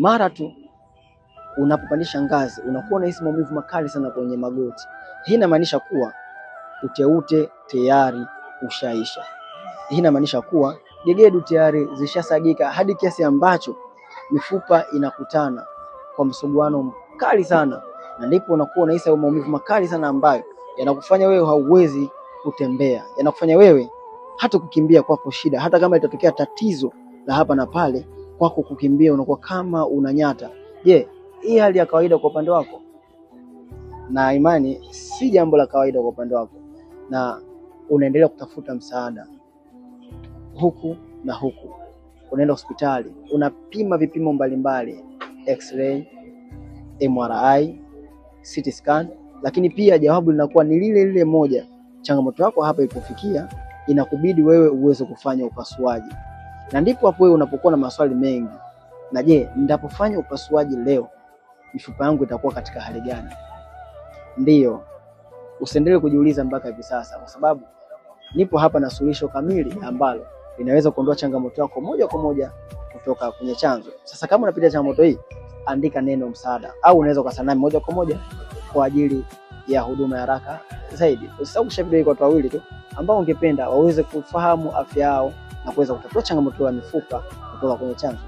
Mara tu unapopandisha ngazi unakuwa unahisi maumivu makali sana kwenye magoti. Hii inamaanisha kuwa uteute tayari ushaisha. Hii inamaanisha kuwa gegedu tayari zishasagika hadi kiasi ambacho mifupa inakutana kwa msuguano mkali sana, na ndipo unakuwa unahisi maumivu makali sana ambayo yanakufanya wewe hauwezi kutembea, yanakufanya wewe hata kukimbia kwako shida. Hata kama itatokea tatizo la hapa na pale, kwako kukimbia unakuwa kama unanyata. Je, hii hali ya kawaida kwa upande wako? Na imani si jambo la kawaida kwa upande wako, na unaendelea kutafuta msaada huku na huku. Unaenda hospitali, unapima vipimo mbalimbali, X-ray, MRI, CT scan, lakini pia jawabu linakuwa ni lile lile moja. Changamoto yako hapa ilipofikia, inakubidi wewe uweze kufanya upasuaji. Na ndipo hapo wewe unapokuwa na maswali mengi. Na je, nitapofanya upasuaji leo, mifupa yangu itakuwa katika hali gani? Ndiyo, usiendelee kujiuliza mpaka hivi sasa, kwa sababu nipo hapa na suluhisho kamili ambalo linaweza kuondoa changamoto yako moja kwa moja kutoka kwenye chanzo. Sasa kama unapitia changamoto hii, andika neno msaada, au unaweza ukasiliana nami moja kwa moja kwa ajili ya huduma ya haraka zaidi. Usisahau kushare video hii kwa watu wawili tu ambao ungependa waweze kufahamu afya yao na kuweza kutatua changamoto ya mifupa kutoka kwenye chanzo.